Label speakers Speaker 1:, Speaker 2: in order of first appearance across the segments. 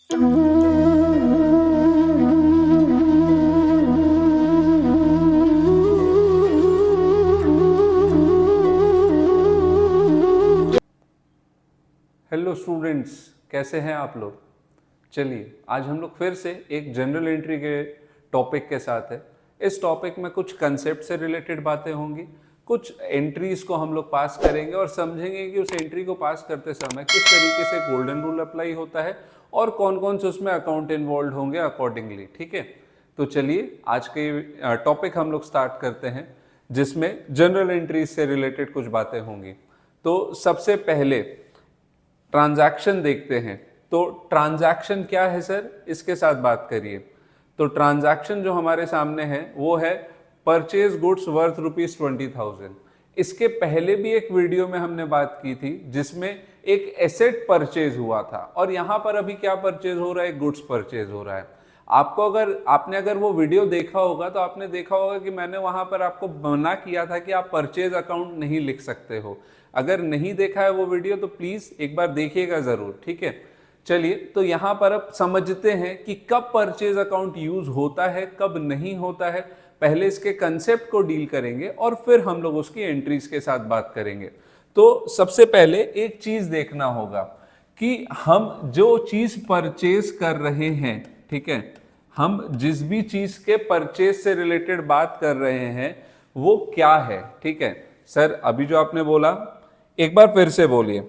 Speaker 1: Hello students, कैसे हैं आप लोग। चलिए आज हम लोग फिर से एक जनरल एंट्री के टॉपिक के साथ है। इस टॉपिक में कुछ कंसेप्ट से रिलेटेड बातें होंगी, कुछ एंट्रीज को हम लोग पास करेंगे और समझेंगे कि उस एंट्री को पास करते समय किस तरीके से गोल्डन रूल अप्लाई होता है और कौन कौन से उसमें अकाउंट इन्वॉल्व होंगे अकॉर्डिंगली। ठीक है, तो चलिए आज के टॉपिक हम लोग स्टार्ट करते हैं जिसमें जनरल एंट्रीज से रिलेटेड कुछ बातें होंगी। तो सबसे पहले ट्रांजैक्शन देखते हैं। तो ट्रांजैक्शन क्या है सर, इसके साथ बात करिए। तो ट्रांजैक्शन जो हमारे सामने है वो है परचेज गुड्स वर्थ ₹20,000। इसके पहले भी एक वीडियो में हमने बात की थी जिसमें एक एसेट परचेज हुआ था और यहां पर अभी क्या परचेज हो रहा है, गुड्स परचेज हो रहा है। आपने अगर वो वीडियो देखा होगा तो आपने देखा होगा कि मैंने वहां पर आपको मना किया था कि आप परचेज अकाउंट नहीं लिख सकते हो। अगर नहीं देखा है वो वीडियो तो प्लीज एक बार देखिएगा जरूर। ठीक है, चलिए तो यहां पर अब समझते हैं कि कब परचेज अकाउंट यूज होता है, कब नहीं होता है। पहले इसके कंसेप्ट को डील करेंगे और फिर हम लोग उसकी एंट्रीज के साथ बात करेंगे। तो सबसे पहले एक चीज देखना होगा कि हम जो चीज परचेज कर रहे हैं, ठीक है, हम जिस भी चीज के परचेज से रिलेटेड बात कर रहे हैं वो क्या है। ठीक है सर, अभी जो आपने बोला एक बार फिर से बोलिए।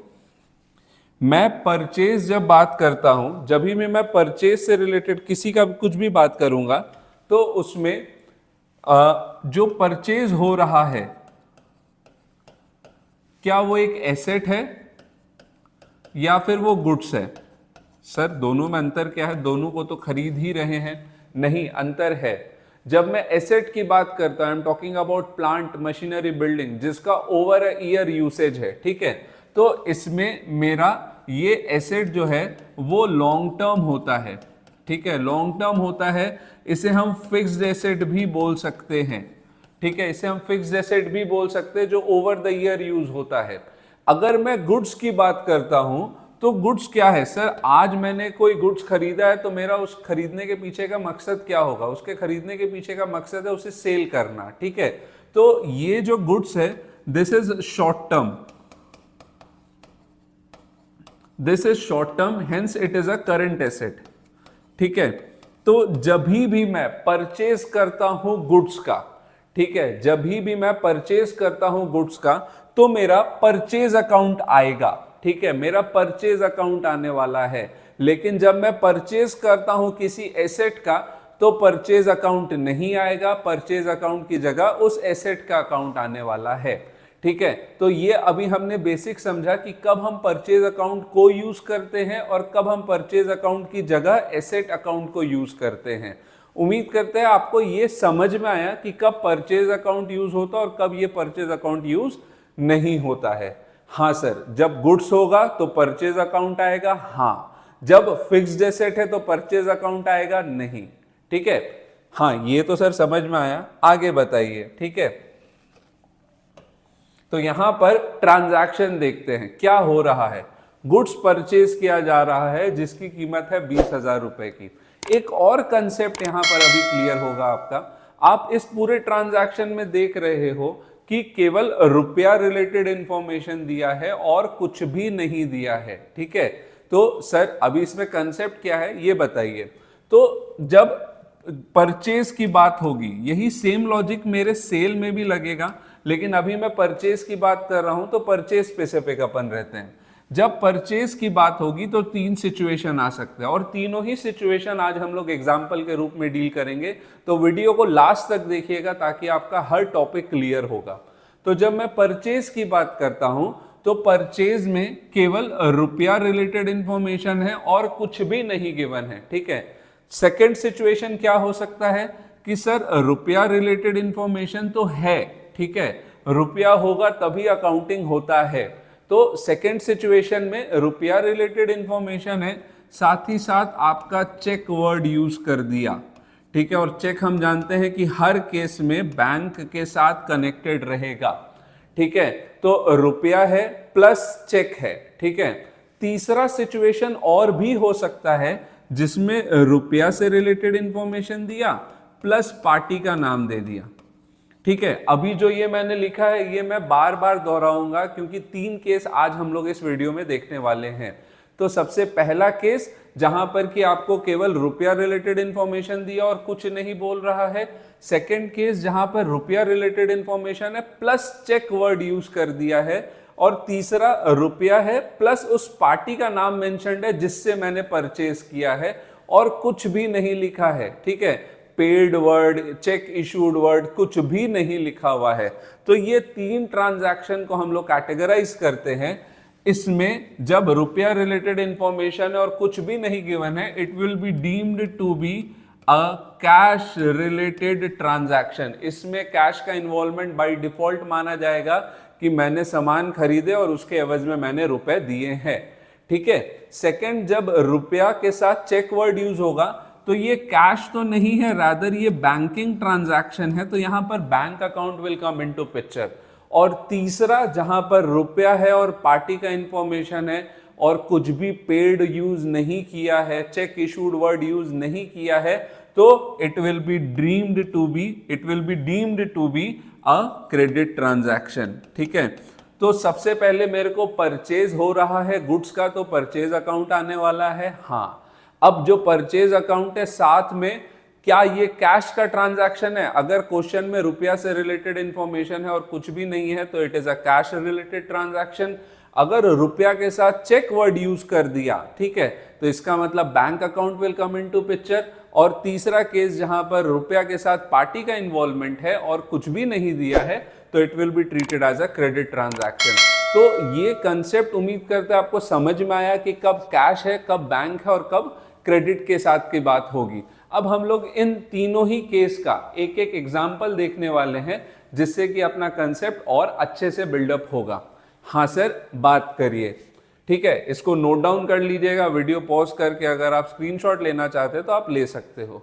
Speaker 1: मैं परचेज जब बात करता हूं, जब भी मैं परचेज से रिलेटेड किसी का कुछ भी बात करूंगा तो उसमें जो परचेज हो रहा है क्या वो एक एसेट है या फिर वो गुड्स है। सर दोनों में अंतर क्या है, दोनों को तो खरीद ही रहे हैं। नहीं, अंतर है। जब मैं एसेट की बात करता हूं, I am talking about plant machinery building जिसका ओवर अ ईयर यूसेज है। ठीक है, तो इसमें मेरा ये एसेट जो है वो लॉन्ग टर्म होता है। ठीक है, लॉन्ग टर्म होता है। इसे हम फिक्स्ड एसेट भी बोल सकते हैं। ठीक है, इसे हम फिक्स्ड एसेट भी बोल सकते हैं जो ओवर द ईयर यूज होता है। अगर मैं गुड्स की बात करता हूं तो गुड्स क्या है सर, आज मैंने कोई गुड्स खरीदा है तो मेरा उस खरीदने के पीछे का मकसद क्या होगा, उसके खरीदने के पीछे का मकसद है उसे सेल करना। ठीक है, तो ये जो गुड्स है this is short term, this is short term, hence it is a current asset. ठीक है, तो जब भी मैं परचेज करता हूं गुड्स का, ठीक है, जब भी मैं परचेज करता हूं गुड्स का तो मेरा परचेज अकाउंट आएगा। ठीक है, मेरा परचेज अकाउंट आने वाला है। लेकिन जब मैं परचेज करता हूं किसी एसेट का तो परचेज अकाउंट नहीं आएगा, परचेज अकाउंट की जगह उस एसेट का अकाउंट आने वाला है। ठीक है, तो ये अभी हमने बेसिक समझा कि कब हम परचेज अकाउंट को यूज करते हैं और कब हम परचेज अकाउंट की जगह एसेट अकाउंट को यूज करते हैं। उम्मीद करते हैं आपको ये समझ में आया कि कब परचेज अकाउंट यूज होता है और कब ये परचेज अकाउंट यूज नहीं होता है। हाँ सर, जब गुड्स होगा तो परचेज अकाउंट आएगा, हाँ। जब फिक्स्ड एसेट है तो परचेज अकाउंट आएगा नहीं। ठीक है, हाँ ये तो सर समझ में आया। आगे बताइए। ठीक है, तो यहां पर ट्रांजैक्शन देखते हैं क्या हो रहा है। गुड्स परचेज किया जा रहा है जिसकी कीमत है 20,000 रुपए की। एक और कंसेप्ट यहां पर अभी क्लियर होगा आपका। आप इस पूरे ट्रांजैक्शन में देख रहे हो कि केवल रुपया रिलेटेड इंफॉर्मेशन दिया है और कुछ भी नहीं दिया है। ठीक है, तो सर अभी इसमें कंसेप्ट क्या है ये बताइए। तो जब परचेज की बात होगी, यही सेम लॉजिक मेरे सेल में भी लगेगा, लेकिन अभी मैं परचेज की बात कर रहा हूं तो परचेज स्पेसिफिक अपन रहते हैं। जब परचेज की बात होगी तो तीन सिचुएशन आ सकते हैं और तीनों ही सिचुएशन आज हम लोग एग्जाम्पल के रूप में डील करेंगे। तो वीडियो को लास्ट तक देखिएगा ताकि आपका हर टॉपिक क्लियर होगा। तो जब मैं परचेज की बात करता हूं तो परचेज में केवल रुपया रिलेटेड इंफॉर्मेशन है और कुछ भी नहीं गिवन है। ठीक है, सेकेंड सिचुएशन क्या हो सकता है कि सर रुपया रिलेटेड इंफॉर्मेशन तो है, ठीक है, रुपया होगा तभी अकाउंटिंग होता है। तो सेकेंड सिचुएशन में रुपया रिलेटेड इंफॉर्मेशन है, साथ ही साथ आपका चेक वर्ड यूज कर दिया। ठीक है, और चेक हम जानते हैं कि हर केस में बैंक के साथ कनेक्टेड रहेगा। ठीक है, तो रुपया है प्लस चेक है। ठीक है, तीसरा सिचुएशन और भी हो सकता है जिसमें रुपया से रिलेटेड इंफॉर्मेशन दिया प्लस पार्टी का नाम दे दिया। ठीक है, अभी जो ये मैंने लिखा है ये मैं बार बार दोहराऊंगा क्योंकि 3 केस आज हम लोग इस वीडियो में देखने वाले हैं। तो सबसे पहला केस जहां पर कि आपको केवल रुपया रिलेटेड इंफॉर्मेशन दिया और कुछ नहीं बोल रहा है। सेकंड केस जहां पर रुपया रिलेटेड इंफॉर्मेशन है प्लस चेक वर्ड यूज कर दिया है। और तीसरा रुपया है प्लस उस पार्टी का नाम मेंशन्ड है जिससे मैंने परचेज किया है और कुछ भी नहीं लिखा है। ठीक है, paid word, check issued word कुछ भी नहीं लिखा हुआ है। तो ये 3 ट्रांजैक्शन को हम लोग कैटेगराइज करते हैं। इसमें जब रुपया रिलेटेड इंफॉर्मेशन है और कुछ भी नहीं गिवन है, it will be deemed to be a cash related transaction. इसमें कैश का इन्वॉल्वमेंट बाय डिफॉल्ट माना जाएगा कि मैंने सामान खरीदे और उसके एवज में मैंने रुपए दिए हैं। ठीक है, सेकंड, जब रुपया के साथ चेक वर्ड यूज होगा तो ये कैश तो नहीं है, रादर ये बैंकिंग ट्रांजैक्शन है, तो यहां पर bank account will come into picture. और तीसरा, जहां पर रुपया है और पार्टी का इंफॉर्मेशन है और कुछ भी पेड यूज नहीं किया है, चेक इशूड वर्ड यूज नहीं किया है, तो it will be deemed to be a credit transaction. ठीक है, तो सबसे पहले मेरे को परचेज हो रहा है गुड्स का, तो परचेज अकाउंट आने वाला है। हाँ, अब जो परचेज अकाउंट है साथ में क्या ये कैश का ट्रांजैक्शन है? अगर क्वेश्चन में रुपया से रिलेटेड इंफॉर्मेशन है और कुछ भी नहीं है तो it is a cash related transaction. अगर रुपया के साथ चेक वर्ड यूज कर दिया, ठीक है, तो इसका मतलब bank account will come into picture. और तीसरा केस जहां पर रुपया के साथ पार्टी का इन्वॉल्वमेंट है और कुछ भी नहीं दिया है तो it will be treated as a credit transaction. तो ये कंसेप्ट उम्मीद करते हैं आपको समझ में आया कि कब कैश है, कब बैंक है और कब क्रेडिट के साथ की बात होगी। अब हम लोग इन तीनों ही केस का एक एक एग्जाम्पल देखने वाले हैं जिससे कि अपना कंसेप्ट और अच्छे से बिल्डअप होगा। हाँ सर, बात करिए। ठीक है, इसको नोट डाउन कर लीजिएगा, वीडियो पॉज करके अगर आप स्क्रीनशॉट लेना चाहते हैं तो आप ले सकते हो।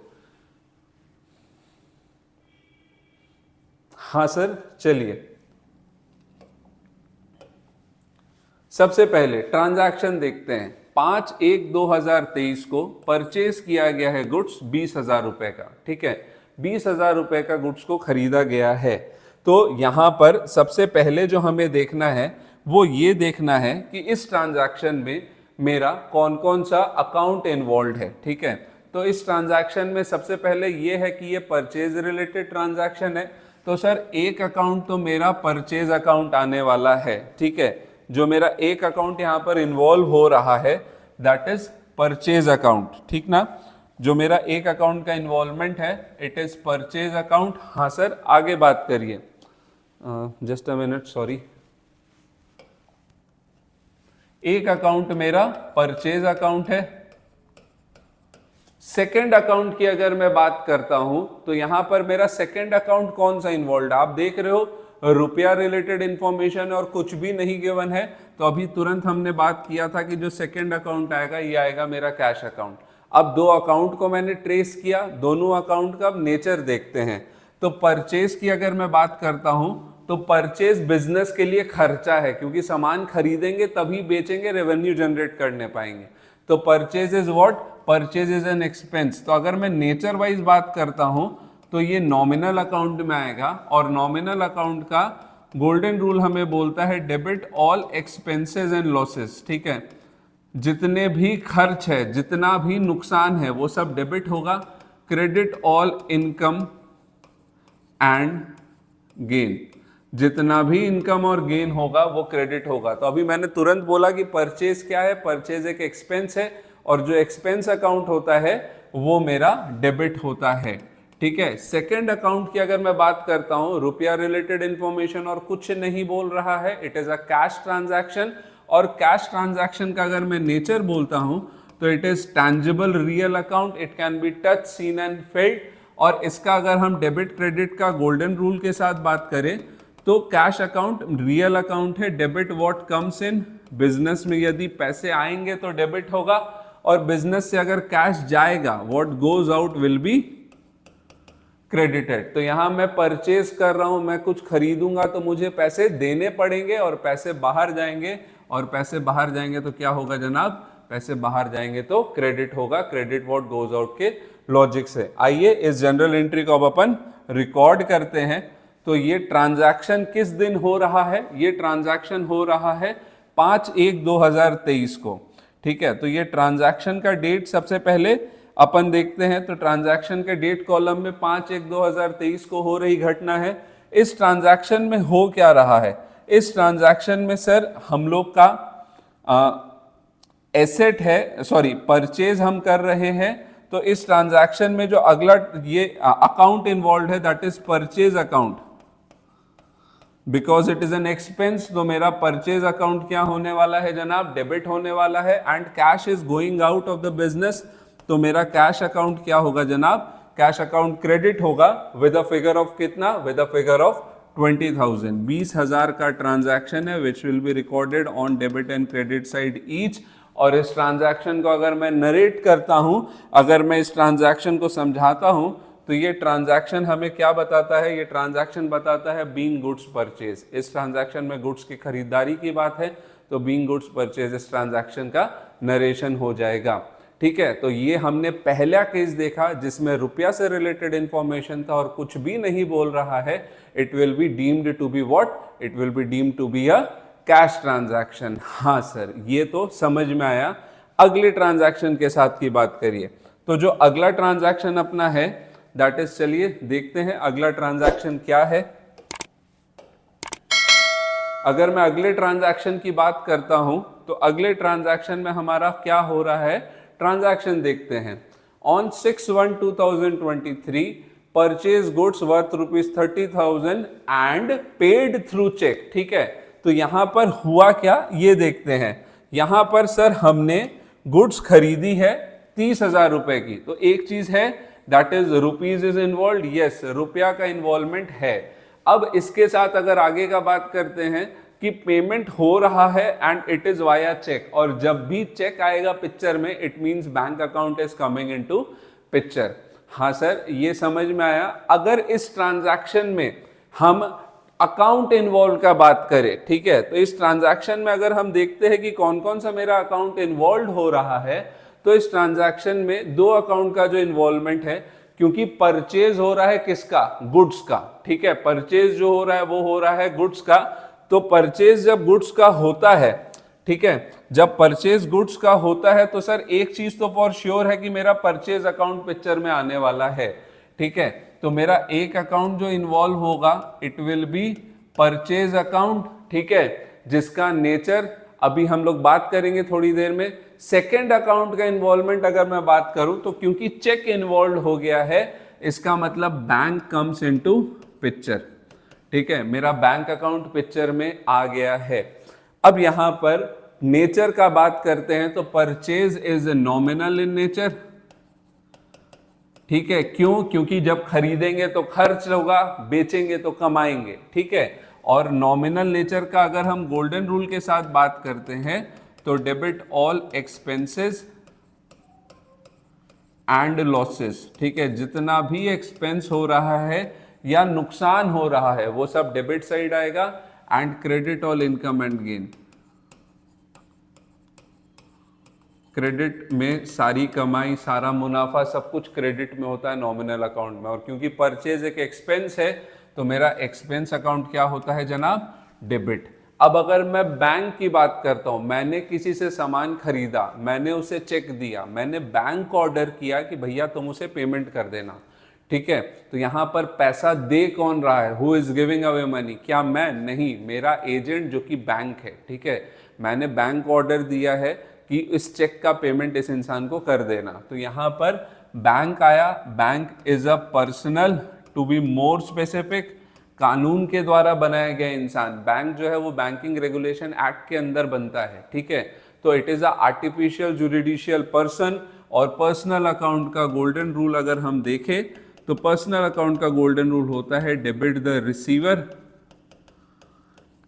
Speaker 1: हाँ सर, चलिए। सबसे पहले ट्रांजैक्शन देखते हैं। 5/1/2023 को परचेज किया गया है गुड्स 20,000 रुपए का। ठीक है, 20,000 रुपए का गुड्स को खरीदा गया है। तो यहां पर सबसे पहले जो हमें देखना है वो ये देखना है कि इस ट्रांजैक्शन में मेरा कौन कौन सा अकाउंट इन्वॉल्व है। ठीक है, तो इस ट्रांजैक्शन में सबसे पहले ये है कि ये परचेज रिलेटेड ट्रांजैक्शन है। तो सर एक अकाउंट तो मेरा परचेज अकाउंट आने वाला है। ठीक है, जो मेरा एक अकाउंट यहाँ पर इन्वॉल्व हो रहा है दैट इज परचेज अकाउंट। ठीक ना, जो मेरा एक अकाउंट का इन्वॉल्वमेंट है इट इज परचेज अकाउंट। हाँ सर, आगे बात करिए। Just a minute, sorry. एक अकाउंट मेरा परचेज अकाउंट है। सेकेंड अकाउंट की अगर मैं बात करता हूं तो यहां पर मेरा सेकेंड अकाउंट कौन सा इन्वॉल्व है? आप देख रहे हो रुपया रिलेटेड इंफॉर्मेशन और कुछ भी नहीं गिवन है। तो अभी तुरंत हमने बात किया था कि जो सेकेंड अकाउंट आएगा ये आएगा मेरा कैश अकाउंट। अब दो अकाउंट को मैंने ट्रेस किया, दोनों अकाउंट का नेचर देखते हैं। तो परचेज की अगर मैं बात करता हूं तो परचेज बिजनेस के लिए खर्चा है, क्योंकि सामान खरीदेंगे तभी बेचेंगे, रेवेन्यू जनरेट करने पाएंगे। तो purchase is what? Purchase is an expense. तो अगर मैं नेचर वाइज बात करता हूं तो ये नॉमिनल अकाउंट में आएगा और नॉमिनल अकाउंट का गोल्डन रूल हमें बोलता है debit all expenses and losses. ठीक है, जितने भी खर्च है, जितना भी नुकसान है वो सब डेबिट होगा। Credit all income and gain, जितना भी इनकम और गेन होगा वो क्रेडिट होगा। तो अभी मैंने तुरंत बोला कि परचेज क्या है? परचेज एक एक्सपेंस है और जो एक्सपेंस अकाउंट होता है वो मेरा डेबिट होता है। ठीक है, सेकंड अकाउंट की अगर मैं बात करता हूं, रुपया रिलेटेड इंफॉर्मेशन और कुछ नहीं बोल रहा है, it is a cash transaction. और कैश ट्रांजैक्शन का अगर मैं नेचर बोलता हूं तो it is tangible real account, it can be touch, seen and felt. और इसका अगर हम डेबिट क्रेडिट का गोल्डन रूल के साथ बात करें तो कैश अकाउंट रियल अकाउंट है, debit what comes in. Business में यदि पैसे आएंगे तो डेबिट होगा और बिजनेस से अगर कैश जाएगा what goes out will be credited. तो यहां मैं परचेज कर रहा हूं, मैं कुछ खरीदूंगा तो मुझे पैसे देने पड़ेंगे और पैसे बाहर जाएंगे, और पैसे बाहर जाएंगे तो क्या होगा जनाब? पैसे बाहर जाएंगे तो क्रेडिट होगा, क्रेडिट व्हाट गोज आउट के लॉजिक से। आइए इस जनरल एंट्री को अब अपन रिकॉर्ड करते हैं। तो ये ट्रांजैक्शन किस दिन हो रहा है? ये ट्रांजैक्शन हो रहा है 5/1/2023 को, ठीक है। तो ये ट्रांजैक्शन का डेट सबसे पहले अपन देखते हैं। तो ट्रांजैक्शन के डेट कॉलम में 5/1/2023 को हो रही घटना है। इस ट्रांजैक्शन में हो क्या रहा है? इस ट्रांजैक्शन में सर हम लोग का एसेट है, सॉरी परचेज हम कर रहे हैं। तो इस ट्रांजैक्शन में जो अगला ये अकाउंट इन्वॉल्व है that is purchase account, because it is an expense. तो मेरा परचेज अकाउंट क्या होने वाला है जनाब? डेबिट होने वाला है। And cash is going out of the business, तो मेरा कैश अकाउंट क्या होगा जनाब? कैश अकाउंट क्रेडिट होगा विद अ फिगर ऑफ कितना? With a figure of 20,000। 20,000 का ट्रांजैक्शन है which will be recorded on debit and credit side each. और इस ट्रांजैक्शन को अगर मैं नरेट करता हूं, अगर मैं इस ट्रांजैक्शन को समझाता हूं, तो ये ट्रांजैक्शन हमें क्या बताता है? ये ट्रांजैक्शन बताता है बीइंग गुड्स परचेज। इस ट्रांजैक्शन में गुड्स की खरीदारी की बात है, तो बीइंग गुड्स परचेज इस ट्रांजैक्शन का नरेशन हो जाएगा, ठीक है। तो ये हमने पहला केस देखा जिसमें रुपया से रिलेटेड इंफॉर्मेशन था और कुछ भी नहीं बोल रहा है। It will be deemed to be what? It will be deemed to be a cash transaction. हाँ सर, ये तो समझ में आया। अगले ट्रांजैक्शन के साथ की बात करिए। तो जो अगला ट्रांजैक्शन अपना है दैट इज, चलिए देखते हैं अगला ट्रांजैक्शन क्या है। अगर मैं अगले ट्रांजैक्शन की बात करता हूं तो अगले ट्रांजैक्शन में हमारा क्या हो रहा है? ट्रांजैक्शन देखते हैं। On 6/1/2023 purchase goods worth ₹30,000 and paid through cheque, ठीक है। तो यहां पर हुआ क्या ये देखते हैं। यहां पर सर हमने गुड्स खरीदी है 30,000 रुपए की। तो एक चीज है that is rupees is involve, yes रुपया का इन्वॉल्वमेंट है। अब इसके साथ अगर आगे का बात करते हैं कि पेमेंट हो रहा है and it is via cheque, और जब भी चेक आएगा पिक्चर में it means bank account is coming into picture. हाँ सर, ये समझ में आया। अगर इस ट्रांजैक्शन में हम अकाउंट इन्वॉल्व का बात करें, ठीक है, तो इस ट्रांजैक्शन में अगर हम देखते हैं कि कौन कौन सा मेरा अकाउंट इन्वॉल्व हो रहा है, तो इस ट्रांजैक्शन में 2 अकाउंट का जो इन्वॉल्वमेंट है, क्योंकि परचेज हो रहा है किसका? गुड्स का, ठीक है। परचेज जो हो रहा है वो हो रहा है गुड्स का। तो परचेज जब गुड्स का होता है, ठीक है, जब परचेज गुड्स का होता है तो सर एक चीज तो फॉर श्योर है कि मेरा परचेज अकाउंट पिक्चर में आने वाला है, ठीक है। तो मेरा एक अकाउंट जो इन्वॉल्व होगा it will B purchase account, ठीक है, जिसका नेचर अभी हम लोग बात करेंगे थोड़ी देर में। सेकेंड अकाउंट का इन्वॉल्वमेंट अगर मैं बात करूं तो क्योंकि चेक इन्वॉल्व हो गया है, इसका मतलब बैंक कम्स इनटू पिक्चर, ठीक है। मेरा बैंक अकाउंट पिक्चर में आ गया है। अब यहां पर नेचर का बात करते हैं तो purchase is nominal in nature, ठीक है। क्यों? क्योंकि जब खरीदेंगे तो खर्च होगा, बेचेंगे तो कमाएंगे, ठीक है। और नॉमिनल नेचर का अगर हम गोल्डन रूल के साथ बात करते हैं तो debit all expenses and losses, ठीक है। जितना भी एक्सपेंस हो रहा है या नुकसान हो रहा है वो सब डेबिट साइड आएगा। And credit all income and gain, credit में सारी कमाई, सारा मुनाफा, सब कुछ क्रेडिट में होता है नॉमिनल अकाउंट में। और क्योंकि परचेज एक एक्सपेंस है तो मेरा एक्सपेंस अकाउंट क्या होता है जनाब? डेबिट। अब अगर मैं बैंक की बात करता हूं, मैंने किसी से सामान खरीदा, मैंने उसे चेक दिया, मैंने बैंक को ऑर्डर किया कि भैया तुम उसे पेमेंट कर देना, ठीक है। तो यहां पर पैसा दे कौन रहा है? Who is giving away money? क्या मैं? नहीं, मेरा एजेंट जो कि बैंक है, ठीक है। मैंने बैंक को ऑर्डर दिया है कि इस चेक का पेमेंट इस इंसान को कर देना। तो यहां पर बैंक आया। Bank is a personal, to be more specific, कानून के द्वारा बनाया गया इंसान। बैंक जो है वो बैंकिंग रेगुलेशन एक्ट के अंदर बनता है, ठीक है। तो it is a artificial judicial person. और पर्सनल अकाउंट का गोल्डन रूल अगर हम देखें तो पर्सनल अकाउंट का गोल्डन रूल होता है debit the receiver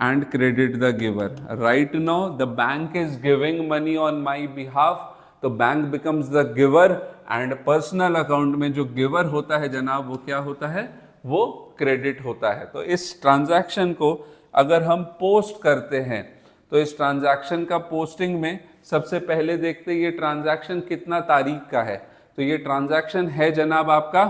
Speaker 1: and credit the giver. Right now the bank is giving money on my behalf, तो bank becomes the giver and personal account में जो giver होता है जनाब वो क्या होता है? वो क्रेडिट होता है। तो इस ट्रांजैक्शन को अगर हम पोस्ट करते हैं तो इस ट्रांजैक्शन का पोस्टिंग में सबसे पहले देखते हैं ये ट्रांजैक्शन कितना तारीख का है। तो ये ट्रांजैक्शन है जनाब आपका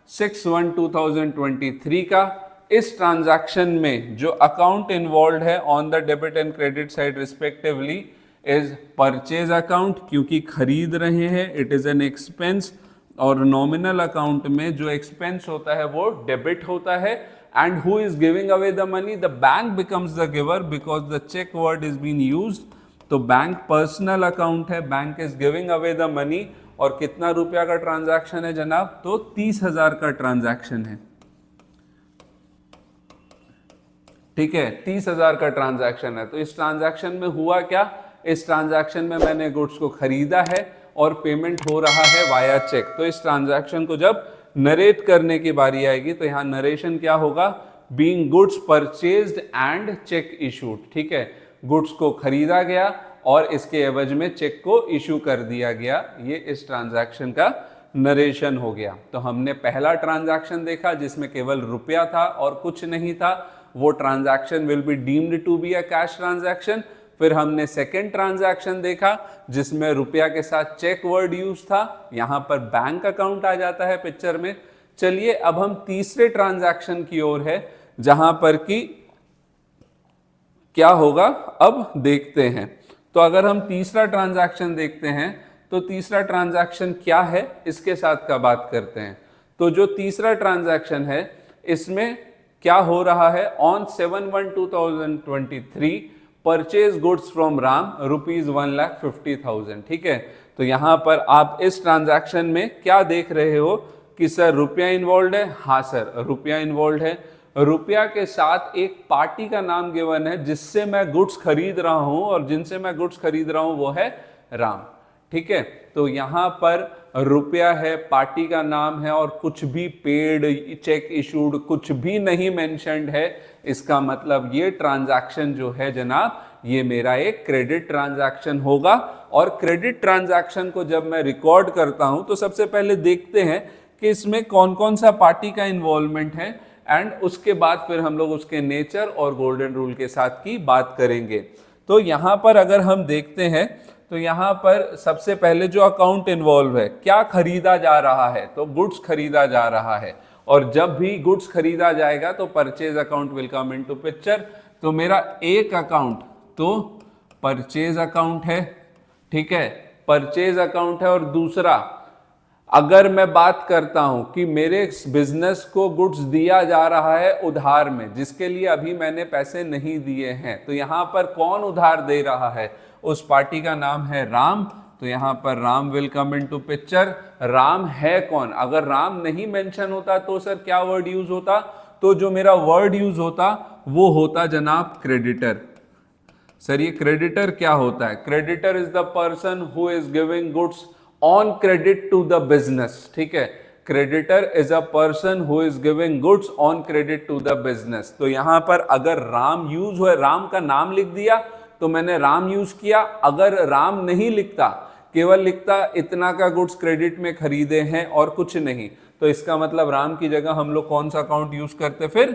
Speaker 1: 6/1/2023 का। इस ट्रांजैक्शन में जो अकाउंट इन्वॉल्व है on the debit and credit side respectively is purchase account, क्योंकि खरीद रहे हैं, इट इज एन एक्सपेंस, और नॉमिनल अकाउंट में जो एक्सपेंस होता है वो डेबिट होता है। And who is giving away the money? The bank becomes the giver because the cheque word is been used. तो बैंक पर्सनल अकाउंट है, bank is giving away the money. और कितना रुपया का ट्रांजैक्शन है जनाब? तो 30,000 का ट्रांजैक्शन है। ठीक है, 30,000 का ट्रांजैक्शन है। तो इस ट्रांजैक्शन में हुआ क्या? इस ट्रांजैक्शन में मैंने गुड्स को खरीदा है और पेमेंट हो रहा है वाया चेक। तो इस ट्रांजैक्शन को जब नरेट करने की बारी आएगी तो यहाँ नरेशन क्या होगा? Being goods purchased and check issued. ठीक है, गुड्स को खरीदा गया और इसके एवज में चेक को इशू कर दिया गया। ये इस ट्रांजैक्शन का नरेशन हो गया। तो हमने पहला ट्रांजैक्शन देखा जिसमें केवल रुपया था और कुछ नहीं था, वो transaction will be deemed to be a cash transaction. फिर हमने सेकेंड ट्रांजैक्शन देखा जिसमें रुपया के साथ चेक वर्ड यूज था, यहां पर बैंक अकाउंट आ जाता है पिक्चर में। चलिए अब हम तीसरे ट्रांजैक्शन की ओर है जहां पर कि क्या होगा अब देखते हैं। तो अगर हम तीसरा ट्रांजैक्शन देखते हैं तो तीसरा ट्रांजैक्शन क्या है इसके साथ का बात करते हैं। तो जो तीसरा ट्रांजैक्शन है इसमें क्या हो रहा है? On 7/1/2023 purchase goods from Ram ₹1,50,000। ठीक है, तो यहां पर आप इस ट्रांजैक्शन में क्या देख रहे हो कि सर रुपया इन्वॉल्व है? हाँ सर, रुपया इन्वॉल्व है। रुपया के साथ एक पार्टी का नाम गिवन है जिससे मैं गुड्स खरीद रहा हूं, और जिनसे मैं गुड्स खरीद रहा हूं वो है राम। ठीक है, तो यहां पर रुपया है, पार्टी का नाम है और कुछ भी पेड, चेक इशूड कुछ भी नहीं मेंशन्ड है। इसका मतलब ये ट्रांजैक्शन जो है जनाब ये मेरा एक क्रेडिट ट्रांजैक्शन होगा। और क्रेडिट ट्रांजैक्शन को जब मैं रिकॉर्ड करता हूं तो सबसे पहले देखते हैं कि इसमें कौन कौन सा पार्टी का इन्वॉल्वमेंट है, एंड उसके बाद फिर हम लोग उसके नेचर और गोल्डन रूल के साथ की बात करेंगे। तो यहां पर अगर हम देखते हैं तो यहां पर सबसे पहले जो अकाउंट इन्वॉल्व है, क्या खरीदा जा रहा है? तो गुड्स खरीदा जा रहा है, और जब भी गुड्स खरीदा जाएगा तो purchase account will come into picture. तो मेरा एक अकाउंट तो परचेज अकाउंट है। ठीक है, परचेज अकाउंट है। और दूसरा, अगर मैं बात करता हूं कि मेरे बिजनेस को गुड्स दिया जा रहा है उधार में, जिसके लिए अभी मैंने पैसे नहीं दिए हैं, तो यहां पर कौन उधार दे रहा है? उस पार्टी का नाम है राम। तो यहां पर Ram will come into picture. Ram है कौन? अगर राम नहीं मेंशन होता तो सर क्या वर्ड यूज होता? तो जो मेरा वर्ड यूज होता वो होता जनाब क्रेडिटर। सर ये क्रेडिटर क्या होता है? Creditor is the person who is giving goods on credit to the business. ठीक है, creditor is a person who is giving goods on credit to the business. तो यहां पर अगर राम यूज हुआ, राम का नाम लिख दिया तो मैंने राम यूज किया। अगर राम नहीं लिखता, केवल लिखता इतना का गुड्स क्रेडिट में खरीदे हैं और कुछ नहीं, तो इसका मतलब राम की जगह हम लोग कौन सा अकाउंट यूज करते? फिर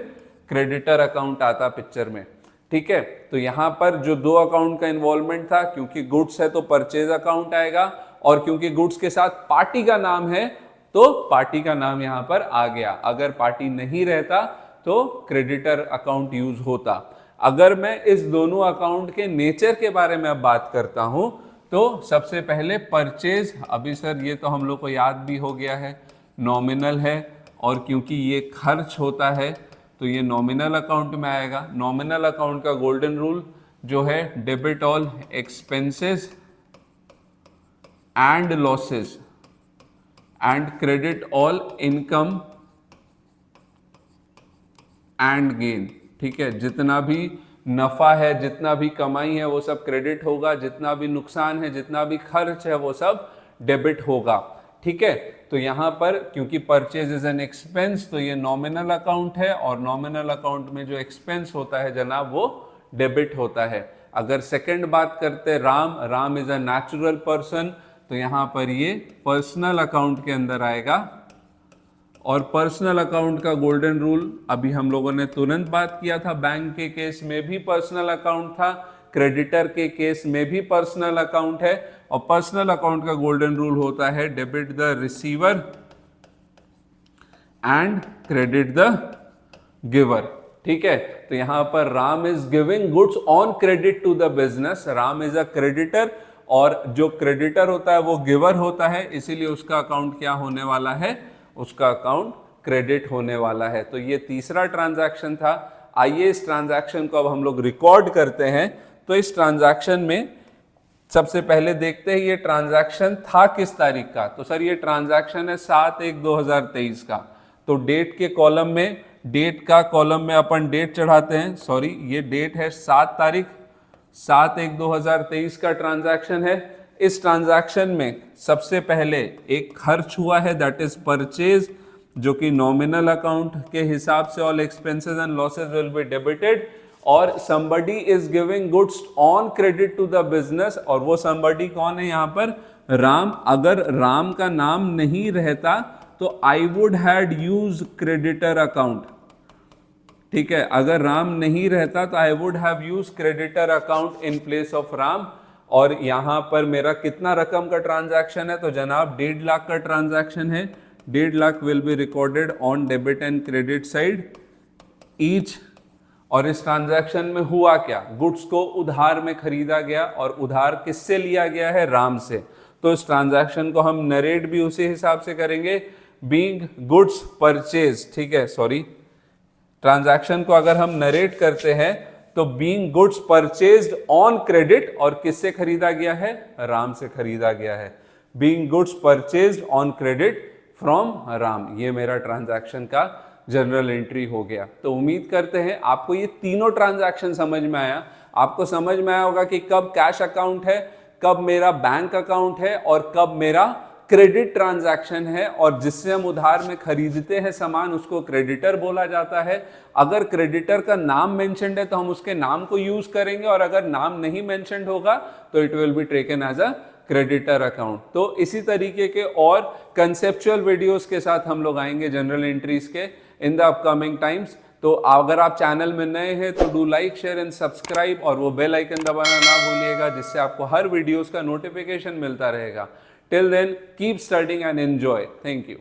Speaker 1: क्रेडिटर अकाउंट आता पिक्चर में। ठीक है, तो यहां पर जो दो अकाउंट का इन्वॉल्वमेंट था, क्योंकि गुड्स है तो परचेज अकाउंट आएगा, और क्योंकि गुड्स के साथ पार्टी का नाम है तो पार्टी का नाम यहां पर आ गया। अगर पार्टी नहीं रहता तो क्रेडिटर अकाउंट यूज होता। अगर मैं इस दोनों अकाउंट के नेचर के बारे में अब बात करता हूं तो सबसे पहले परचेज, अभी सर ये तो हम लोग को याद भी हो गया है, नॉमिनल है, और क्योंकि ये खर्च होता है तो ये नॉमिनल अकाउंट में आएगा। नॉमिनल अकाउंट का गोल्डन रूल जो है debit all expenses and losses and credit all income and gain. ठीक है, जितना भी नफा है, जितना भी कमाई है वो सब क्रेडिट होगा, जितना भी नुकसान है, जितना भी खर्च है वो सब डेबिट होगा। ठीक है, तो यहां पर क्योंकि परचेज इज एन एक्सपेंस तो ये नॉमिनल अकाउंट है, और नॉमिनल अकाउंट में जो एक्सपेंस होता है जनाब वो डेबिट होता है। अगर सेकंड बात करते Ram, Ram is a natural person, तो यहां पर ये पर्सनल अकाउंट के अंदर आएगा। और पर्सनल अकाउंट का गोल्डन रूल अभी हम लोगों ने तुरंत बात किया था, बैंक के केस में भी पर्सनल अकाउंट था, क्रेडिटर के केस में भी पर्सनल अकाउंट है, और पर्सनल अकाउंट का गोल्डन रूल होता है debit the receiver and credit the giver. ठीक है, तो यहां पर Ram is giving goods on credit to the business, Ram is a creditor और जो क्रेडिटर होता है वो गिवर होता है, इसीलिए उसका अकाउंट क्या होने वाला है, उसका अकाउंट क्रेडिट होने वाला है। तो ये तीसरा ट्रांजैक्शन था। आइए इस ट्रांजैक्शन को अब हम लोग रिकॉर्ड करते हैं। तो इस ट्रांजैक्शन में सबसे पहले देखते हैं ये ट्रांजैक्शन था किस तारीख का। तो सर ये ट्रांजैक्शन है 7/1/2023 का। तो डेट के कॉलम में, डेट का कॉलम में अपन डेट चढ़ाते हैं, सॉरी ये डेट है 7 तारीख, 7/1/2023 का ट्रांजैक्शन है। इस ट्रांजैक्शन में सबसे पहले एक खर्च हुआ है, दैट इज परचेज, जो कि नॉमिनल अकाउंट के हिसाब से all expenses and losses will be debited, और somebody is giving goods on credit to the business, और वो somebody कौन है यहाँ पर, राम। अगर राम का नाम नहीं रहता तो I would had use creditor account. ठीक है, अगर राम नहीं रहता तो I would have use creditor account in place of Ram. और यहां पर मेरा कितना रकम का ट्रांजैक्शन है, तो जनाब 1.5 लाख का ट्रांजैक्शन है। 1.5 lakh will be recorded on debit and credit side each. और इस ट्रांजैक्शन में हुआ क्या, गुड्स को उधार में खरीदा गया, और उधार किससे लिया गया है, राम से। तो इस ट्रांजैक्शन को हम नरेट भी उसी हिसाब से करेंगे, बीइंग गुड्स परचेज। ठीक है, सॉरी, ट्रांजैक्शन को अगर हम नरेट करते हैं तो being goods purchased on credit, और किससे खरीदा गया है, राम से खरीदा गया है। Being goods purchased on credit from Ram, ये मेरा ट्रांजैक्शन का जनरल एंट्री हो गया। तो उम्मीद करते हैं आपको ये तीनों ट्रांजैक्शन समझ में आया। आपको समझ में आया होगा कि कब कैश अकाउंट है, कब मेरा बैंक अकाउंट है, और कब मेरा क्रेडिट ट्रांजैक्शन है। और जिससे हम उधार में खरीदते हैं सामान उसको क्रेडिटर बोला जाता है। अगर क्रेडिटर का नाम मेंशन्ड है तो हम उसके नाम को यूज करेंगे, और अगर नाम नहीं मेंशन्ड होगा तो it will be taken as a creditor account. तो इसी तरीके के और कंसेप्चुअल वीडियोस के साथ हम लोग आएंगे जनरल एंट्रीज के इन द अपकमिंग टाइम्स। तो अगर आप चैनल में नए हैं तो do like, share and subscribe, और वो बेल आइकन दबाना ना भूलिएगा, जिससे आपको हर वीडियोस का नोटिफिकेशन मिलता रहेगा। Till then keep studying and enjoy. Thank you.